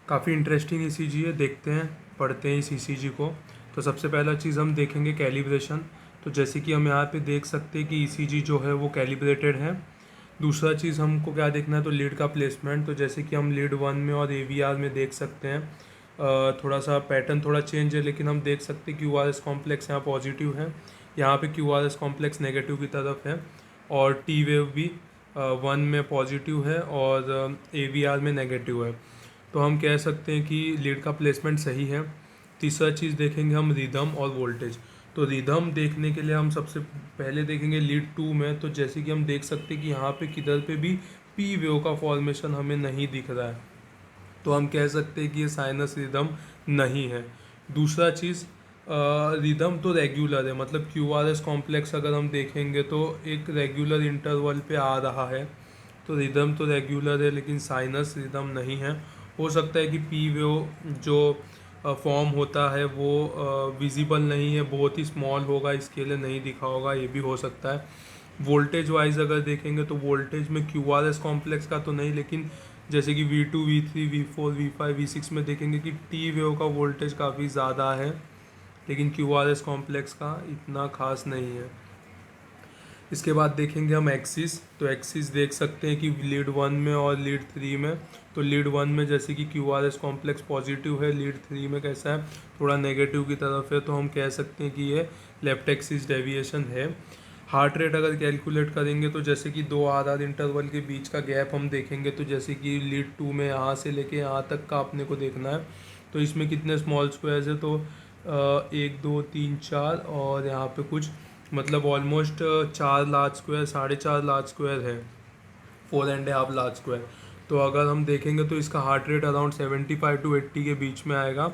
काफ़ी interesting ECG है, देखते हैं, पढ़ते हैं इस ईसीजी को। तो सबसे पहला चीज़ हम देखेंगे कैलिब्रेशन। तो जैसे कि हम यहाँ पे देख सकते हैं कि ईसीजी जो है वो कैलिब्रेटेड है। दूसरा चीज़ हमको क्या देखना है, तो लीड का प्लेसमेंट। तो जैसे कि हम लीड 1 में और एवीआर में देख सकते हैं, थोड़ा सा पैटर्न थोड़ा चेंज है, लेकिन हम देख सकते हैं क्यूआरएस कॉम्प्लेक्स यहाँ पॉजिटिव है, यहाँ पे क्यूआरएस कॉम्प्लेक्स नेगेटिव की तरफ है, और टी वेव भी 1 में पॉजिटिव है और एवीआर में नेगेटिव है। तो हम कह सकते हैं कि लीड का प्लेसमेंट सही है। तीसरा चीज़ देखेंगे हम रिदम और वोल्टेज। तो रिदम देखने के लिए हम सबसे पहले देखेंगे लीड 2 में। तो जैसे कि हम देख सकते हैं कि यहाँ पे किधर पे भी पी वेव का फॉर्मेशन हमें नहीं दिख रहा है, तो हम कह सकते हैं कि ये साइनस रिदम नहीं है। दूसरा चीज़, रिदम तो रेगुलर है, मतलब क्यू आर एस कॉम्प्लेक्स अगर हम देखेंगे तो एक रेगुलर इंटरवल पे आ रहा है। तो रिदम तो रेगुलर है, लेकिन साइनस रिदम नहीं है। हो सकता है कि पी वेव जो फॉर्म होता है वो विजिबल नहीं है, बहुत ही स्मॉल होगा, इसके लिए नहीं दिखा होगा, ये भी हो सकता है। वोल्टेज वाइज अगर देखेंगे तो वोल्टेज में क्यू आर एस कॉम्प्लेक्स का तो नहीं, लेकिन जैसे कि V2 V3 V4 V5 V6 में देखेंगे कि टी वेव का वोल्टेज काफ़ी ज़्यादा है, लेकिन क्यू आर एस कॉम्प्लेक्स का इतना खास नहीं है। इसके बाद देखेंगे हम एक्सिस। तो एक्सिस देख सकते हैं कि लीड 1 में और लीड 3 में। तो लीड 1 में जैसे कि Q R S complex positive है, लीड 3 में कैसा है, थोड़ा नेगेटिव की तरफ है, तो हम कह सकते हैं कि ये लेफ्ट एक्सिस डेविएशन है। हार्ट रेट अगर कैलकुलेट करेंगे तो जैसे कि दो आर आर इंटरवल के बीच का गैप हम देखेंगे, तो जैसे कि लीड 2 में यहाँ से लेके यहाँ तक का अपने को देखना है। तो इसमें कितने स्मॉल स्क्वायर्स है, तो 1 2 3 4, और यहाँ पे कुछ मतलब almost 4 large square, 4.5 large square है, 4.5 लार्ज स्क्वायर। तो अगर हम देखेंगे तो इसका हार्ट रेट अराउंड 75 to 80 के बीच में आएगा।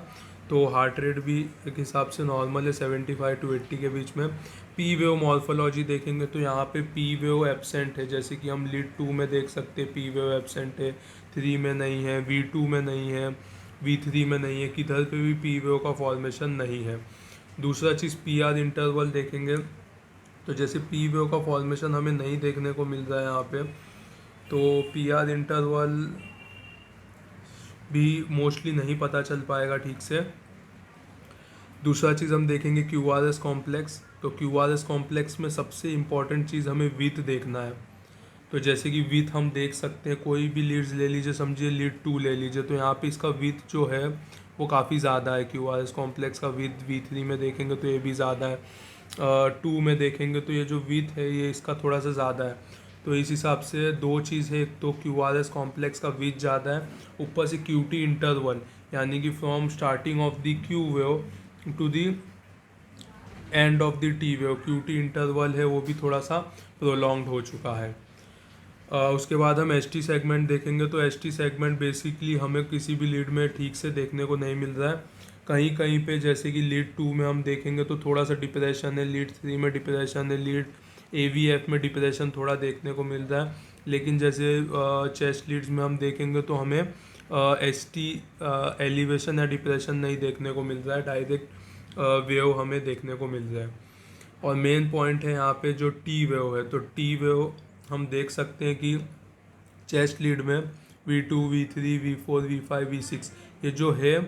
तो हार्ट रेट भी एक हिसाब से नॉर्मल है, 75 to 80 के बीच में। पी वेव मॉर्फोलॉजी देखेंगे तो यहाँ पे पी वेव एब्सेंट है, जैसे कि हम लीड 2 में देख सकते हैं पी वेव एब्सेंट है, 3 में नहीं है, V2 में नहीं है, V3 में नहीं है, किधर पे भी पी वेव का फॉर्मेशन नहीं है। दूसरा चीज़ पी आर इंटरवल देखेंगे, तो जैसे पी वेव का फॉर्मेशन हमें नहीं देखने को मिल रहा है यहाँ पे, तो पी आर इंटरवल भी मोस्टली नहीं पता चल पाएगा ठीक से। दूसरा चीज़ हम देखेंगे क्यू आर एस कॉम्प्लेक्स। तो क्यू आर एस कॉम्प्लेक्स में सबसे इम्पॉर्टेंट चीज़ हमें विथ देखना है। तो जैसे कि विथ हम देख सकते हैं, कोई भी लीड्स ले लीजिए, समझिए लीड 2 ले लीजिए, तो यहाँ पे इसका विथ जो है वो काफ़ी ज़्यादा है। क्यू आर एस कॉम्प्लेक्स का विथ V3 में देखेंगे तो ये भी ज़्यादा है, 2 में देखेंगे तो ये जो विथ है ये इसका थोड़ा सा ज़्यादा है। तो इस हिसाब से दो चीज़ है, एक तो क्यू आर एस कॉम्प्लेक्स का विथ ज़्यादा है, ऊपर से क्यू टी इंटरवल, यानी कि from starting of the Q wave to the end of the T wave, Q T interval है वो भी थोड़ा सा प्रोलॉन्ग्ड हो चुका है। उसके बाद हम एस टी सेगमेंट देखेंगे। तो एस टी सेगमेंट बेसिकली हमें किसी भी लीड में ठीक से देखने को नहीं मिल रहा है, कहीं कहीं पे जैसे कि लीड 2 में हम देखेंगे तो थोड़ा सा डिप्रेशन है, लीड 3 में डिप्रेशन है, लीड AVF में डिप्रेशन थोड़ा देखने को मिल रहा है। लेकिन जैसे चेस्ट लीड्स में हम देखेंगे तो हमें ST एलिवेशन या डिप्रेशन नहीं देखने को मिल रहा है, डायरेक्ट वेव हमें देखने को मिल रहा है। और मेन पॉइंट है यहाँ पे जो टी वेव है, तो टी वेव हम देख सकते हैं कि चेस्ट लीड में V2 V3 V4 V5 V6 ये जो है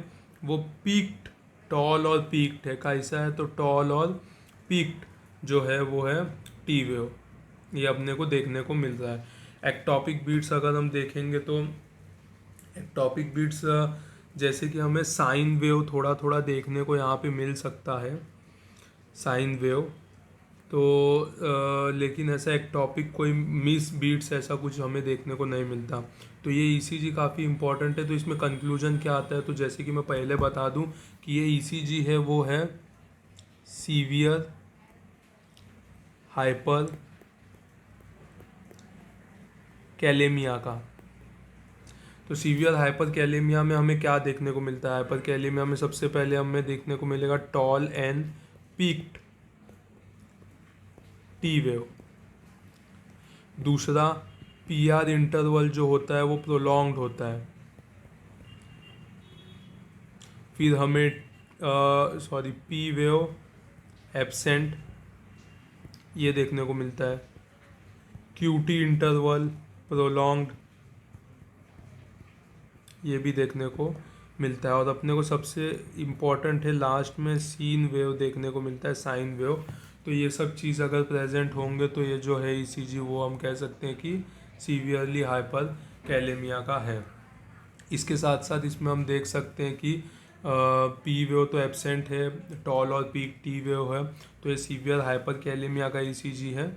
वो पीक्ड, टॉल और पीक्ड है। कैसा है, तो टॉल और पीक्ड जो है वो है टी वेव, ये अपने को देखने को मिल रहा है। एक्टॉपिक बीट्स अगर हम देखेंगे तो एक्टॉपिक बीट्स जैसे कि हमें साइन वेव थोड़ा थोड़ा देखने को यहाँ पे मिल सकता है, साइन वेव। तो लेकिन ऐसा एक टॉपिक कोई मिस बीट्स ऐसा कुछ हमें देखने को नहीं मिलता। तो ये ईसीजी काफ़ी इंपॉर्टेंट है। तो इसमें कंक्लूजन क्या आता है, तो जैसे कि मैं पहले बता दूं कि ये ईसीजी है वो है सीवियर हाइपर कैलेमिया का। तो सीवियर हाइपर कैलेमिया में हमें क्या देखने को मिलता है, हाइपर कैलेमिया में सबसे पहले हमें देखने को मिलेगा tall and peaked T wave. दूसरा, पी आर इंटरवल जो होता है वो प्रोलॉन्ग्ड होता है। फिर हमें पी वेव एब्सेंट ये देखने को मिलता है। क्यू टी इंटरवल प्रोलॉन्ग्ड, ये भी देखने को मिलता है। और अपने को सबसे इम्पॉर्टेंट है लास्ट में सीन वेव देखने को मिलता है, साइन वेव। तो ये सब चीज़ अगर प्रेजेंट होंगे तो ये जो है ईसीजी वो हम कह सकते हैं कि सीवियरली हाइपर कैलेमिया का है। इसके साथ साथ इसमें हम देख सकते हैं कि पी वेव तो एब्सेंट है, टॉल और पीक टी वेव है, तो ये सीवियर हाइपर कैलेमिया का ईसीजी है।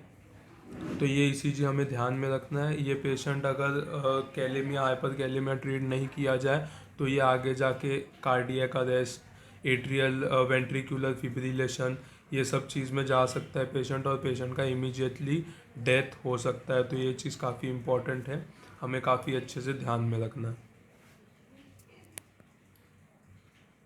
तो ये ईसीजी हमें ध्यान में रखना है। ये पेशेंट अगर कैलेमिया हाइपर कैलेमिया ट्रीट नहीं किया जाए तो ये आगे जाके cardiac arrest, atrial ventricular fibrillation, ये सब चीज़ में जा सकता है पेशेंट, और पेशेंट का इमीडिएटली डेथ हो सकता है। तो ये चीज़ काफ़ी इम्पॉर्टेंट है, हमें काफ़ी अच्छे से ध्यान में रखना है।